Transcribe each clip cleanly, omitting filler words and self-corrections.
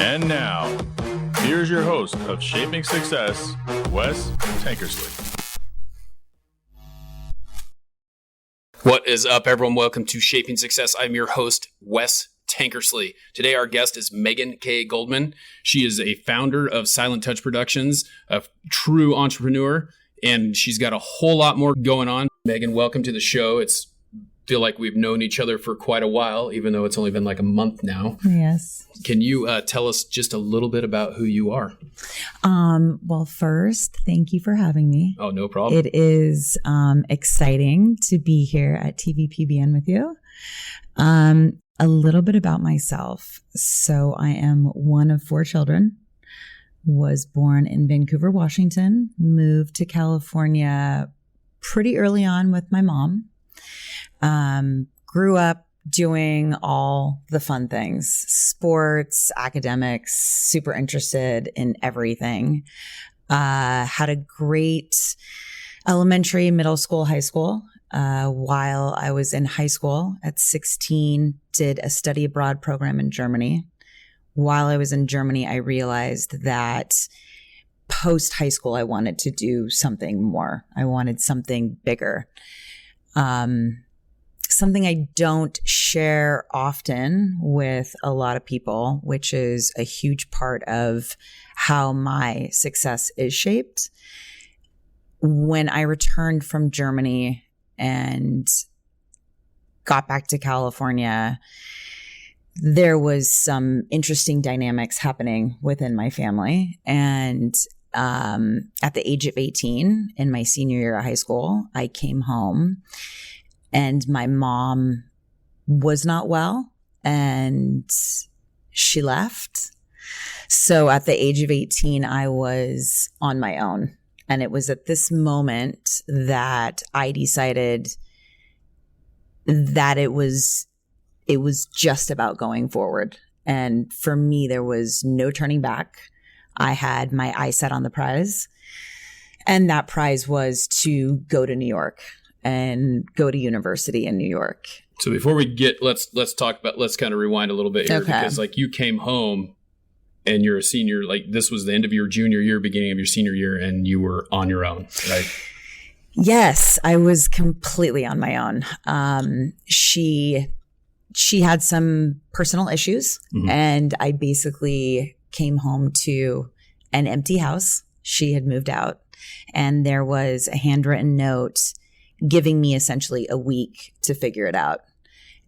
And now, here's your host of Shaping Success, Wes Tankersley. What is up, everyone? Welcome to Shaping Success. I'm your host, Wes Tankersley. Today, our guest is Megan K. Goldman. She is a founder of Silent Touch Productions, a true entrepreneur, and she's got a whole lot more going on. Megan, welcome to the show. Feel like we've known each other for quite a while, even though it's only been like a month now. Yes. Can you tell us just a little bit about who you are? Well, first, thank you for having me. Oh, no problem. It is exciting to be here at TVPBN with you. A little bit about myself. So I am one of 4 children, was born in Vancouver, Washington, moved to California pretty early on with my mom. Grew up doing all the fun things, sports, academics, super interested in everything. Had a great elementary, middle school, high school. While I was in high school at 16, did a study abroad program in Germany. While I was in Germany, I realized that post high school, I wanted to do something more. I wanted something bigger. Something I don't share often with a lot of people, which is a huge part of how my success is shaped. When I returned from Germany and got back to California, there was some interesting dynamics happening within my family. And at the age of 18, in my senior year of high school, I came home. And my mom was not well and she left. So at the age of 18, I was on my own. And it was at this moment that I decided that it was just about going forward. And for me, there was no turning back. I had my eyes set on the prize. And that prize was to go to New York and go to university in New York. So before we get, let's kind of rewind a little bit here. Okay. Because like you came home and you're a senior, like this was the end of your junior year, beginning of your senior year, and you were on your own, right? Yes, I was completely on my own. She had some personal issues, and I basically came home to an empty house. She had moved out, and there was a handwritten note giving me essentially a week to figure it out.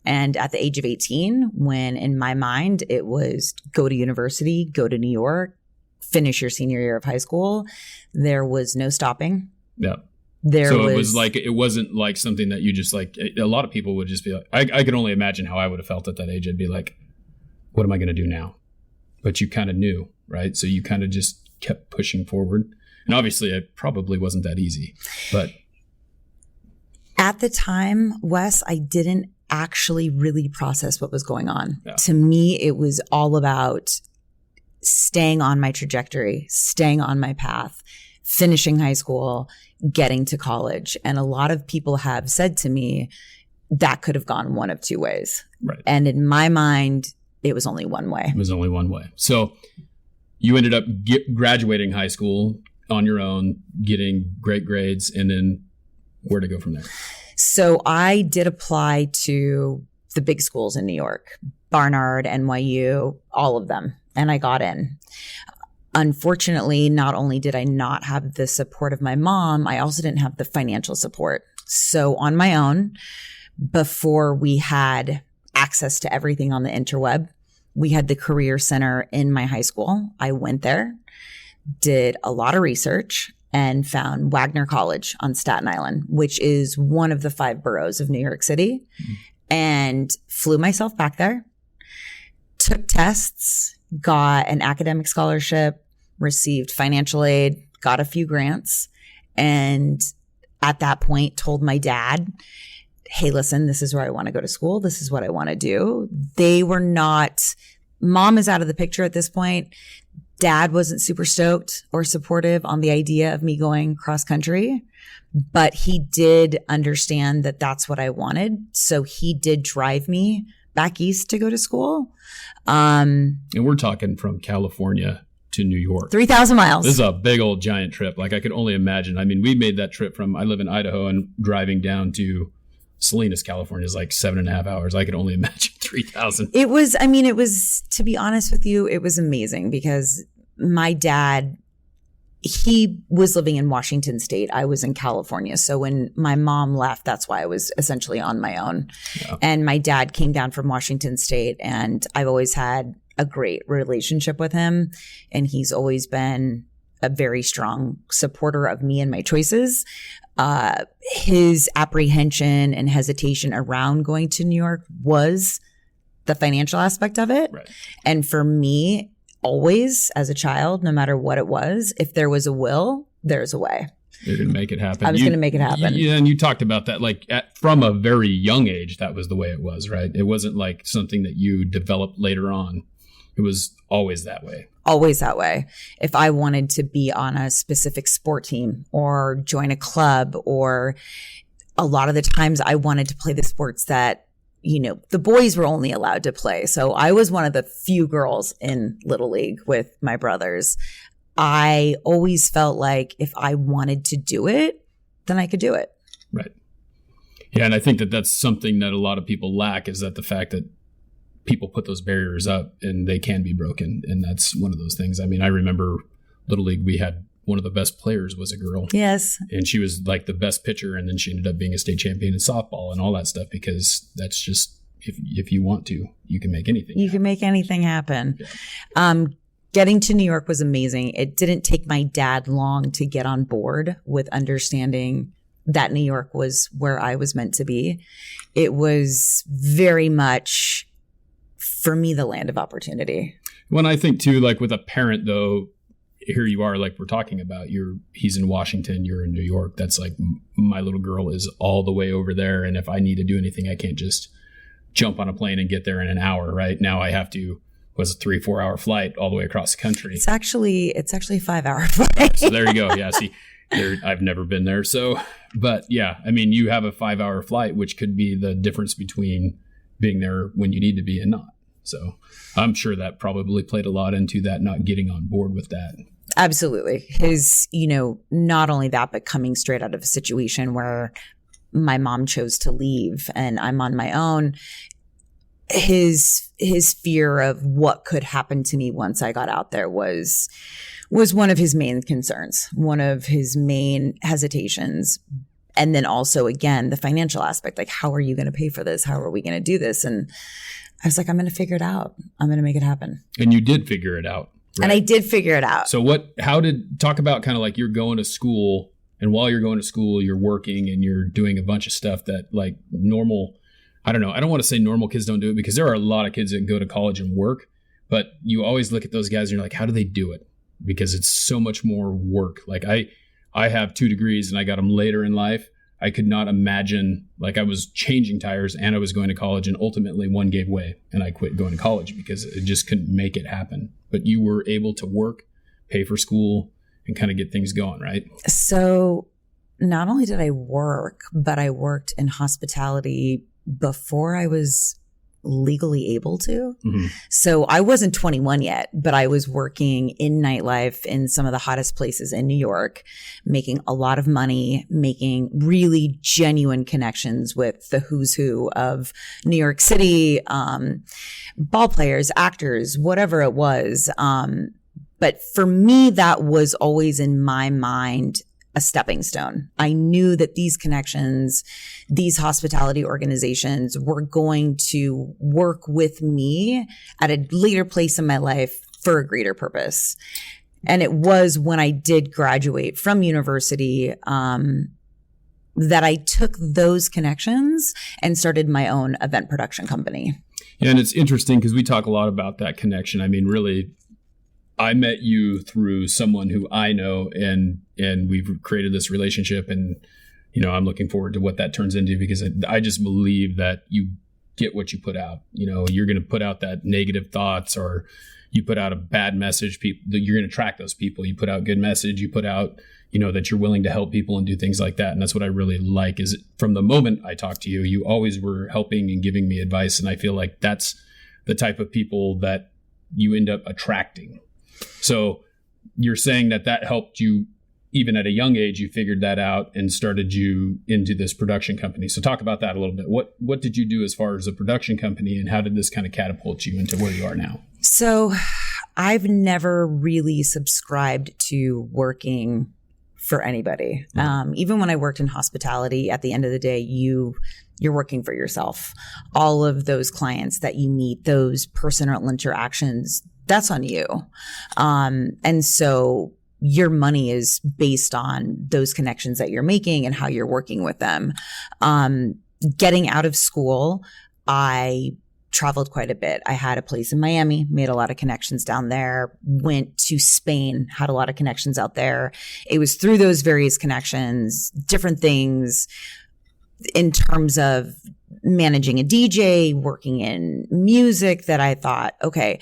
And at the age of 18, when in my mind it was go to university, go to New York, finish your senior year of high school, there was no stopping. Yeah. It wasn't like something that you just like, a lot of people would just be like, I could only imagine how I would have felt at that age. I'd be like, what am I going to do now? But you kind of knew, right? So you kind of just kept pushing forward. And obviously it probably wasn't that easy, but at the time, Wes, I didn't actually really process what was going on. Yeah. To me, it was all about staying on my trajectory, staying on my path, finishing high school, getting to college. And a lot of people have said to me, that could have gone one of 2 ways. Right. And in my mind, it was only one way. It was only one way. So you ended up graduating high school on your own, getting great grades, and then where to go from there? So I did apply to the big schools in New York, Barnard, NYU, all of them, and I got in. Unfortunately, not only did I not have the support of my mom, I also didn't have the financial support. So on my own, before we had access to everything on the interweb, we had the Career Center in my high school. I went there, did a lot of research, and found Wagner College on Staten Island, which is one of the 5 boroughs of New York City, and flew myself back there, took tests, got an academic scholarship, received financial aid, got a few grants, and at that point told my dad, hey, listen, this is where I want to go to school. This is what I want to do. They were not, mom is out of the picture at this point. Dad wasn't super stoked or supportive on the idea of me going cross country, but he did understand that that's what I wanted. So he did drive me back east to go to school. And we're talking from California to New York. 3,000 miles. This is a big old giant trip. Like I could only imagine. I mean, we made that trip I live in Idaho, and driving down to Salinas, California is like 7.5 hours. I could only imagine 3,000. It was, to be honest with you, it was amazing because my dad, he was living in Washington State. I was in California. So when my mom left, that's why I was essentially on my own. Yeah. And my dad came down from Washington State, and I've always had a great relationship with him. And he's always been a very strong supporter of me and my choices. His apprehension and hesitation around going to New York was the financial aspect of it. Right. And for me, always as a child, no matter what it was, if there was a will, there's a way. You're going to make it happen. I was going to make it happen. Yeah, and you talked about that, like from a very young age, that was the way it was, right? It wasn't like something that you developed later on. It was always that way. Always that way. If I wanted to be on a specific sport team or join a club, or a lot of the times I wanted to play the sports that, the boys were only allowed to play. So I was one of the few girls in Little League with my brothers. I always felt like if I wanted to do it, then I could do it. Right. Yeah. And I think that that's something that a lot of people lack, is that the fact that people put those barriers up and they can be broken. And that's one of those things. I mean, I remember Little League, we had one of the best players was a girl. Yes. And she was like the best pitcher. And then she ended up being a state champion in softball and all that stuff, because that's just, if you want to, you can make anything happen. You can make anything happen. Yeah. Getting to New York was amazing. It didn't take my dad long to get on board with understanding that New York was where I was meant to be. It was very much, for me, the land of opportunity. When I think too, like with a parent though, here you are, like we're talking about, he's in Washington, you're in New York. That's like, my little girl is all the way over there. And if I need to do anything, I can't just jump on a plane and get there in an hour. Right now I have to, was a 3-4 hour flight all the way across the country. It's actually a 5-hour flight. So there you go. Yeah. See, I've never been there. So, but yeah, I mean, you have a 5-hour flight, which could be the difference between being there when you need to be and not. So I'm sure that probably played a lot into that, not getting on board with that. Absolutely. His, not only that, but coming straight out of a situation where my mom chose to leave and I'm on my own. His fear of what could happen to me once I got out there was one of his main concerns, one of his main hesitations. And then also, again, the financial aspect, like, how are you going to pay for this? How are we going to do this? And I was like, I'm going to figure it out. I'm going to make it happen. And you did figure it out. Right? And I did figure it out. So talk about kind of like you're going to school, and while you're going to school, you're working and you're doing a bunch of stuff that like normal, I don't know. I don't want to say normal kids don't do it, because there are a lot of kids that go to college and work, but you always look at those guys and you're like, how do they do it? Because it's so much more work. Like I have 2 degrees and I got them later in life. I could not imagine, like I was changing tires and I was going to college, and ultimately one gave way and I quit going to college because it just couldn't make it happen. But you were able to work, pay for school, and kind of get things going, right? So not only did I work, but I worked in hospitality before I was legally able to. Mm-hmm. So I wasn't 21 yet, but I was working in nightlife in some of the hottest places in New York, making a lot of money, making really genuine connections with the who's who of New York City, ball players, actors, whatever it was. But for me, that was always in my mind a stepping stone. I knew that these connections, these hospitality organizations were going to work with me at a later place in my life for a greater purpose. And it was when I did graduate from university that I took those connections and started my own event production company. Yeah, and it's interesting because we talk a lot about that connection. I mean, really, I met you through someone who I know, and we've created this relationship, and I'm looking forward to what that turns into, because I just believe that you get what you put out. You're going to put out that negative thoughts, or you put out a bad message, you're going to attract those people. You put out good message, you put out, that you're willing to help people and do things like that. And that's what I really like is from the moment I talked to you, you always were helping and giving me advice. And I feel like that's the type of people that you end up attracting. So you're saying that helped you even at a young age, you figured that out and started you into this production company. So talk about that a little bit. What did you do as far as a production company, and how did this kind of catapult you into where you are now? So I've never really subscribed to working for anybody. Mm-hmm. Even when I worked in hospitality, at the end of the day, you're working for yourself. All of those clients that you meet, those personal interactions, that's on you. And so your money is based on those connections that you're making and how you're working with them. Getting out of school, I traveled quite a bit. I had a place in Miami, made a lot of connections down there, went to Spain, had a lot of connections out there. It was through those various connections, different things in terms of managing a DJ, working in music, that I thought, okay,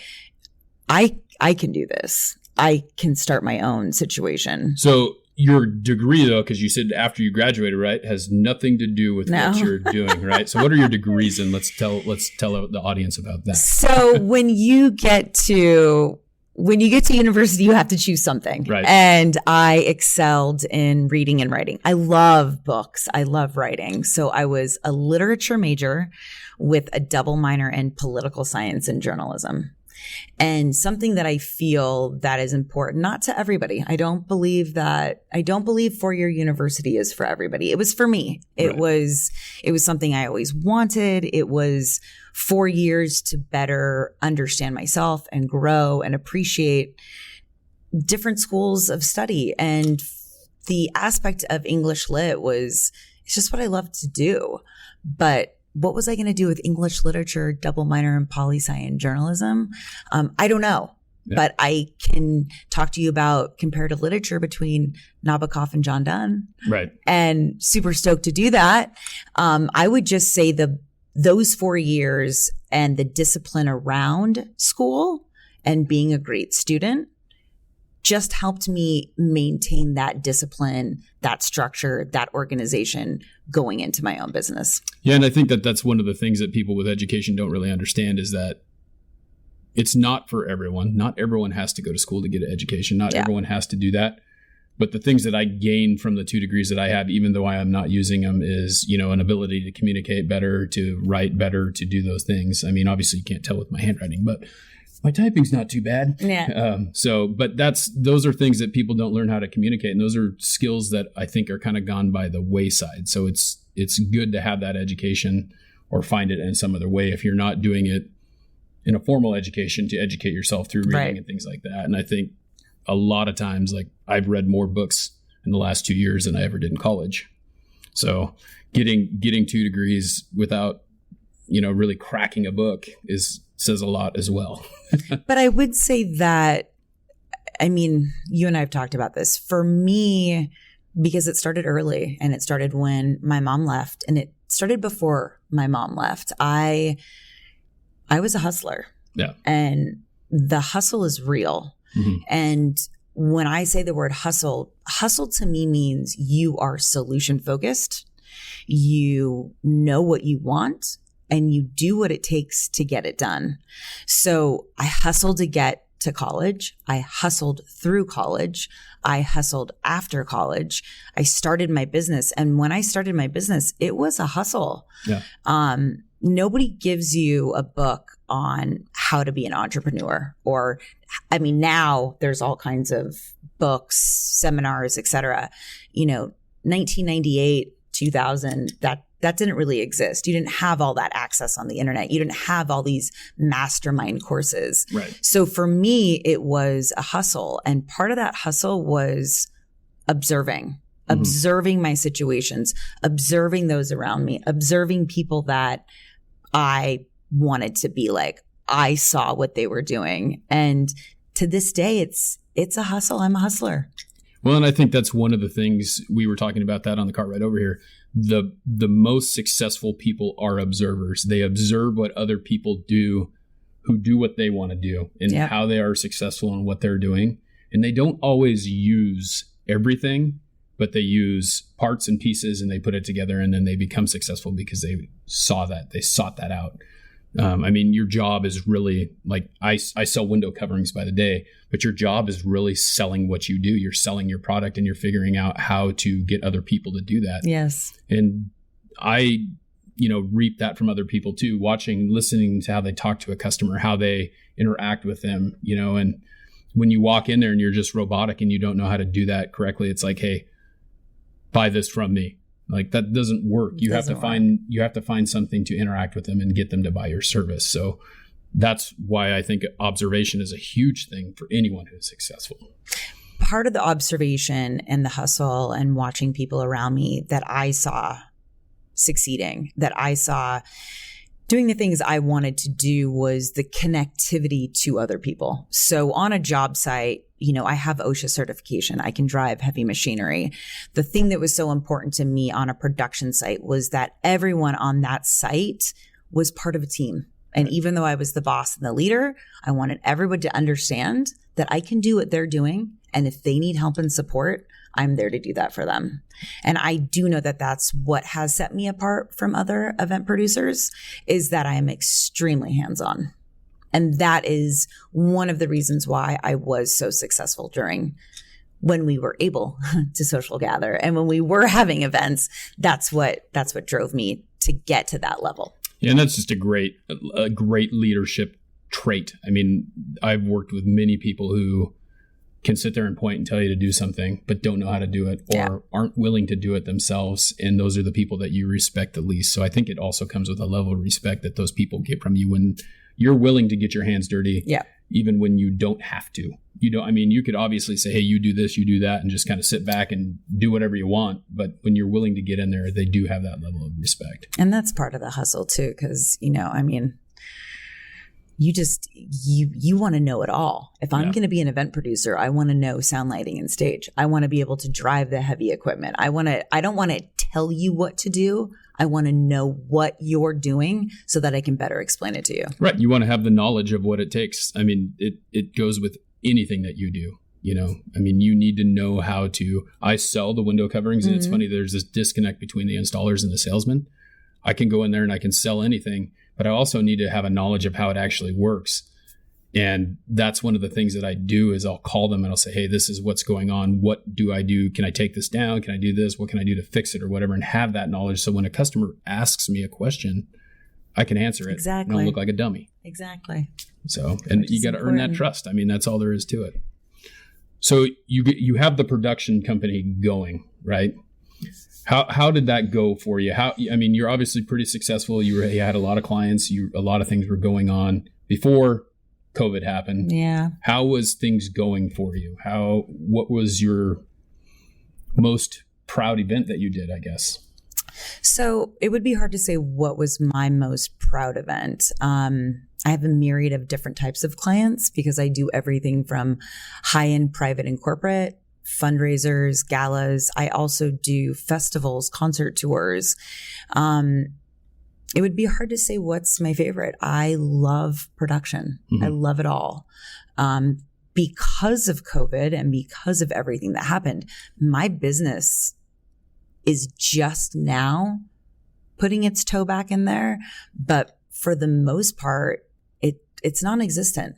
I can do this. I can start my own situation. So your degree, though, because you said after you graduated, right, has nothing to do with what you're doing, right? So what are your degrees in? Let's tell the audience about that. So when you get to university, you have to choose something. Right. And I excelled in reading and writing. I love books. I love writing. So I was a literature major with a double minor in political science and journalism. And something that I feel that is important, not to everybody. I don't believe 4-year university is for everybody. It was for me. It was something I always wanted. It was 4 years to better understand myself and grow and appreciate different schools of study. And the aspect of English Lit it's just what I love to do. But what was I going to do with English literature, double minor in poli-sci and journalism? I don't know, but I can talk to you about comparative literature between Nabokov and John Donne. Right. And super stoked to do that. I would just say those 4 years and the discipline around school and being a great student just helped me maintain that discipline, that structure, that organization going into my own business. Yeah. And I think that's one of the things that people with education don't really understand is that it's not for everyone. Not everyone has to go to school to get an education. Not everyone has to do that. But the things that I gained from the 2 degrees that I have, even though I am not using them, is, an ability to communicate better, to write better, to do those things. I mean, obviously you can't tell with my handwriting, but my typing's not too bad. Yeah. But those are things that people don't learn how to communicate. And those are skills that I think are kind of gone by the wayside. So it's good to have that education or find it in some other way if you're not doing it in a formal education, to educate yourself through reading and things like that. And I think a lot of times, like, I've read more books in the last 2 years than I ever did in college. So getting 2 degrees without, really cracking a book says a lot as well. But I would say that, you and I have talked about this. For me, because it started early and it started when my mom left, and it started before my mom left. I was a hustler. Yeah. And the hustle is real. Mm-hmm. And when I say the word hustle to me means you are solution focused. You know what you want, and you do what it takes to get it done. So I hustled to get to college. I hustled through college. I hustled after college. I started my business. And when I started my business, it was a hustle. Yeah. Nobody gives you a book on how to be an entrepreneur, or, now there's all kinds of books, seminars, et cetera. 1998, 2000, that didn't really exist. You didn't have all that access on the internet. You didn't have all these mastermind courses. Right. So for me, it was a hustle. And part of that hustle was observing my situations, observing those around me, observing people that I wanted to be like. I saw what they were doing. And to this day, it's a hustle. I'm a hustler. Well, and I think that's one of the things we were talking about that on the car ride over here. the most successful people are observers. They observe what other people do who do what they want to do and how they are successful in what they're doing. And they don't always use everything, but they use parts and pieces and they put it together, and then they become successful because they sought that out. I mean, your job is really like, I sell window coverings by the day, but your job is really selling what you do. You're selling your product and you're figuring out how to get other people to do that. Yes. And I, reap that from other people too, listening to how they talk to a customer, how they interact with them, and when you walk in there and you're just robotic and you don't know how to do that correctly, it's like, hey, buy this from me. Like, that doesn't work. You have to find something to interact with them and get them to buy your service. So that's why I think observation is a huge thing for anyone who's successful. Part of the observation and the hustle and watching people around me that I saw succeeding, that I saw doing the things I wanted to do, was the connectivity to other people. So on a job site, I have OSHA certification. I can drive heavy machinery. The thing that was so important to me on a production site was that everyone on that site was part of a team. And even though I was the boss and the leader, I wanted everyone to understand that I can do what they're doing. And if they need help and support, I'm there to do that for them. And I do know that that's what has set me apart from other event producers, is that I am extremely hands-on. And that is one of the reasons why I was so successful when we were able to social gather and when we were having events. That's what drove me to get to that level. Yeah, and that's just a great leadership trait. I mean, I've worked with many people who can sit there and point and tell you to do something, but don't know how to do it or aren't willing to do it themselves. And those are the people that you respect the least. So I think it also comes with a level of respect that those people get from you when you're willing to get your hands dirty, even when you don't have to. You could obviously say, hey, you do this, you do that, and just kind of sit back and do whatever you want. But when you're willing to get in there, they do have that level of respect. And that's part of the hustle too, because, you want to know it all. If I'm going to be an event producer, I want to know sound, lighting, and stage. I want to be able to drive the heavy equipment. I don't want to tell you what to do. I want to know what you're doing so that I can better explain it to you. Right. You want to have the knowledge of what it takes. I mean, it goes with anything that you do. You need to know how to. I sell the window coverings, and it's funny, there's this disconnect between the installers and the salesman. I can go in there and I can sell anything, but I also need to have a knowledge of how it actually works. And that's one of the things that I do is I'll call them and I'll say, hey, this is what's going on. What do I do? Can I take this down? Can I do this? What can I do to fix it or whatever? And have that knowledge. So when a customer asks me a question, I can answer it. Exactly. And I don't look like a dummy. Exactly. So, and you got to earn that trust. I mean, that's all there is to it. So you have the production company going, right? How did that go for you? You're obviously pretty successful. You had a lot of clients. A lot of things were going on before COVID happened. Yeah. How was things going for you? What was your most proud event that you did, I guess? So it would be hard to say what was my most proud event. I have a myriad of different types of clients because I do everything from high-end private and corporate, fundraisers, galas. I also do festivals, concert tours. It would be hard to say what's my favorite. I love production. Mm-hmm. I love it all. Because of COVID and because of everything that happened, my business is just now putting its toe back in there. But for the most part, it's non-existent.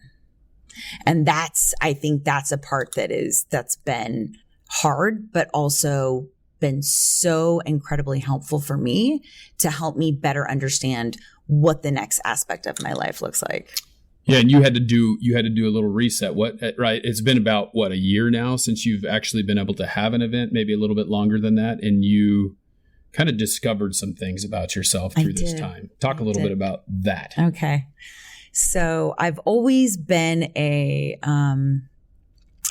And I think that's a part that's been hard, but also been so incredibly helpful for me to help me better understand what the next aspect of my life looks like. Yeah. And you had to do a little reset. Right. It's been about a year now since you've actually been able to have an event, maybe a little bit longer than that. And you kind of discovered some things about yourself through this time. Talk a little bit about that. Okay. So I've always been a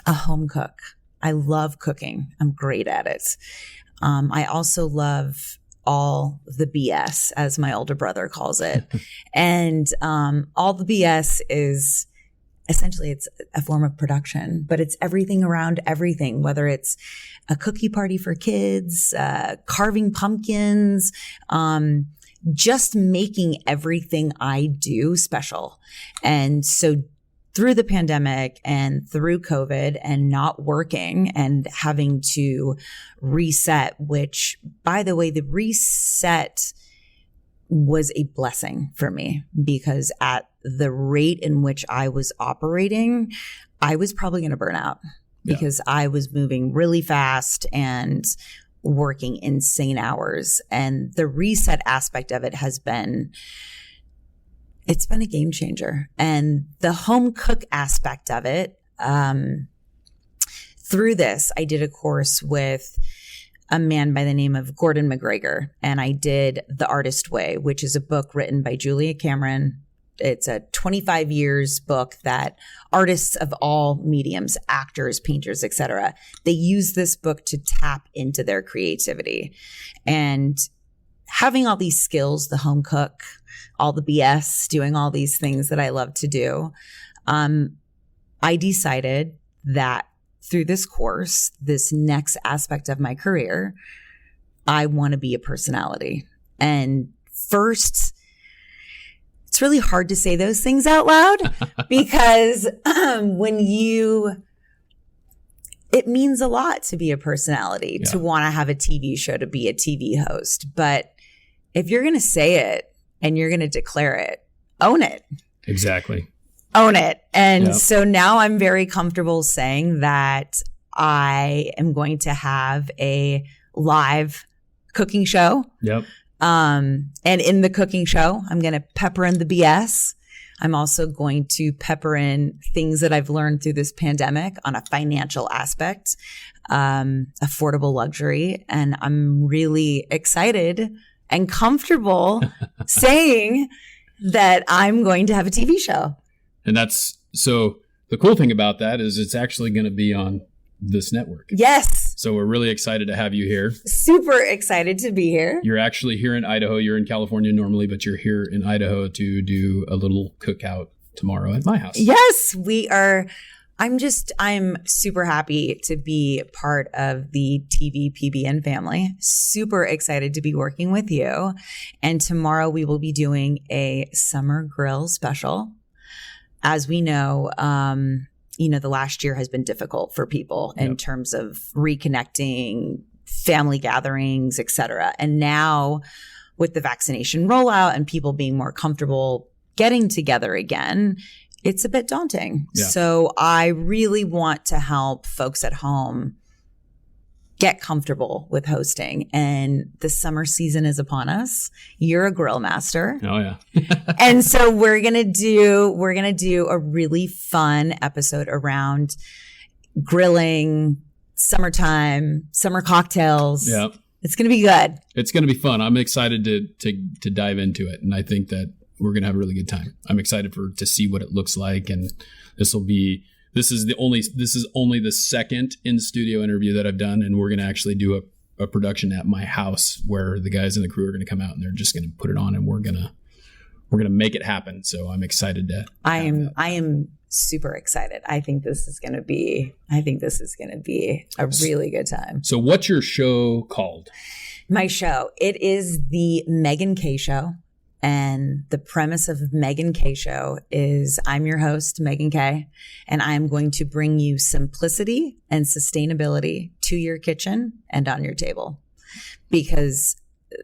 home cook. I love cooking. I'm great at it. I also love all the BS, as my older brother calls it. And all the BS is essentially it's a form of production, but it's everything around everything, whether it's a cookie party for kids, carving pumpkins, just making everything I do special. And so through the pandemic and through COVID and not working and having to reset, which, by the way, the reset was a blessing for me, because at the rate in which I was operating, I was probably going to burn out because I was moving really fast and working insane hours. And the reset aspect of it it's been a game changer. And the home cook aspect of it, through this, I did a course with a man by the name of Gordon McGregor, and I did The Artist Way, which is a book written by Julia Cameron. It's a 25 years book that artists of all mediums, actors, painters, etc., they use this book to tap into their creativity. And having all these skills, the home cook, all the BS, doing all these things that I love to do, I decided that through this course, this next aspect of my career, I want to be a personality. And first, it's really hard to say those things out loud because it means a lot to be a personality, to want to have a TV show, to be a TV host. But if you're going to say it and you're going to declare it, own it. Exactly. Own it. And so now I'm very comfortable saying that I am going to have a live cooking show. Yep. And in the cooking show, I'm going to pepper in the BS. I'm also going to pepper in things that I've learned through this pandemic on a financial aspect, affordable luxury. And I'm really excited and comfortable saying that I'm going to have a TV show. And so the cool thing about that is it's actually going to be on this network. Yes. So we're really excited to have you here. Super excited to be here. You're actually here in Idaho. You're in California normally, but you're here in Idaho to do a little cookout tomorrow at my house. Yes, we are. I'm super happy to be part of the TV PBN family. Super excited to be working with you. And tomorrow we will be doing a summer grill special. As we know, the last year has been difficult for people in terms of reconnecting, family gatherings, et cetera. And now with the vaccination rollout and people being more comfortable getting together again, it's a bit daunting. Yeah. So I really want to help folks at home get comfortable with hosting. And the summer season is upon us. You're a grill master. Oh yeah. And so we're going to do a really fun episode around grilling, summertime, summer cocktails. Yep. It's going to be good. It's going to be fun. I'm excited to dive into it. And I think that we're going to have a really good time. I'm excited to see what it looks like. And this is only the second in-studio interview that I've done, and we're going to actually do a production at my house where the guys in the crew are going to come out and they're just going to put it on, and we're going to make it happen. So I'm excited to. I am super excited. I think this is going to be a really good time. So what's your show called? My show, it is the Megan K Show. And the premise of Megan K Show is I'm your host, Megan K, and I'm going to bring you simplicity and sustainability to your kitchen and on your table. Because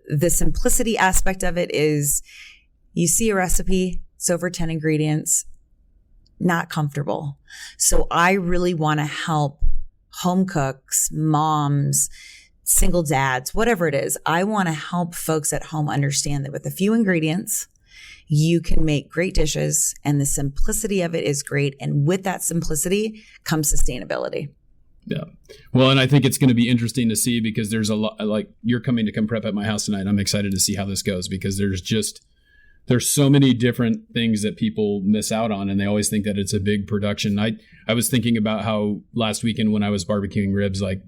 the simplicity aspect of it is you see a recipe, it's over 10 ingredients, not comfortable. So I really want to help home cooks, moms, single dads, whatever it is. I want to help folks at home understand that with a few ingredients, you can make great dishes, and the simplicity of it is great. And with that simplicity comes sustainability. Yeah. Well, and I think it's going to be interesting to see because there's a lot, like you're coming to come prep at my house tonight. I'm excited to see how this goes because there's so many different things that people miss out on, and they always think that it's a big production. I was thinking about how last weekend when I was barbecuing ribs, like,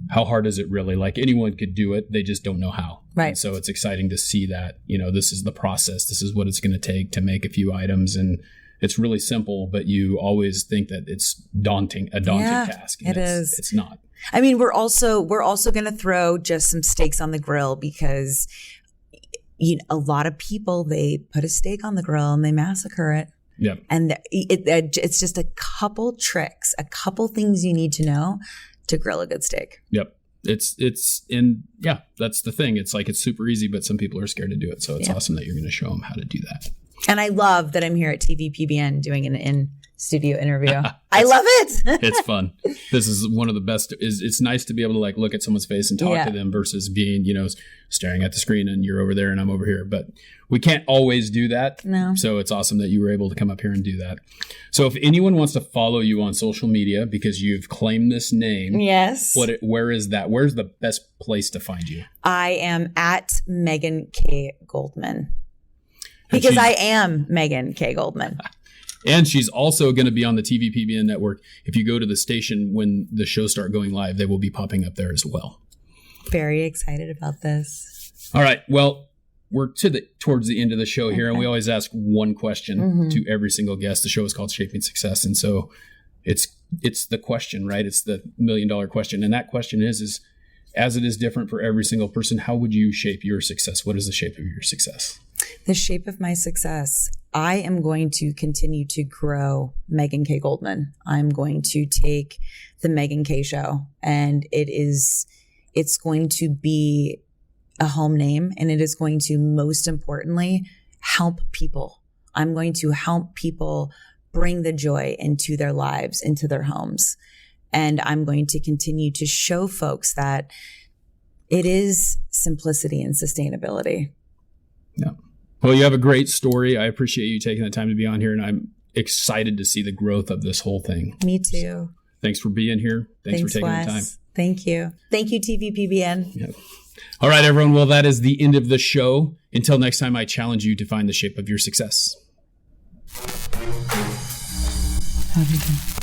how hard is it really? Like anyone could do it. They just don't know how. Right. And so it's exciting to see that, this is the process. This is what it's going to take to make a few items and It's really simple, but you always think that it's a daunting task. It is. It's not. I mean, we're also going to throw just some steaks on the grill because a lot of people, they put a steak on the grill and they massacre it. Yeah. And it's just a couple tricks, a couple things you need to know to grill a good steak. Yep. That's the thing. It's like, it's super easy, but some people are scared to do it. So it's awesome that you're going to show them how to do that. And I love that I'm here at TVPBN doing an in-studio interview. I love it. It's fun. This is one of the best. It's nice to be able to like look at someone's face and talk to them versus being, staring at the screen and you're over there and I'm over here. But we can't always do that. No. So it's awesome that you were able to come up here and do that. So if anyone wants to follow you on social media because you've claimed this name, yes. Where is that? Where's the best place to find you? I am at Megan K. Goldman. Because I am Megan K. Goldman. And she's also going to be on the TVPBN network. If you go to the station when the shows start going live, they will be popping up there as well. Very excited about this. All right. Well, we're towards the end of the show here, and we always ask one question to every single guest. The show is called Shaping Success, and so it's the question, right? It's the $1 million question, and that question is as it is different for every single person, how would you shape your success? What is the shape of your success? The shape of my success. I am going to continue to grow Megan K. Goldman. I'm going to take the Megan K. Show, and it's going to be a home name, and it is going to, most importantly, help people. I'm going to help people bring the joy into their lives, into their homes. And I'm going to continue to show folks that it is simplicity and sustainability. Yeah. Well, you have a great story. I appreciate you taking the time to be on here, and I'm excited to see the growth of this whole thing. Me too. So, thanks for being here. Thanks for taking Wes. the time. Thank you. Thank you, TVPBN. Yep. All right, everyone. Well, that is the end of the show. Until next time, I challenge you to find the shape of your success. How did you?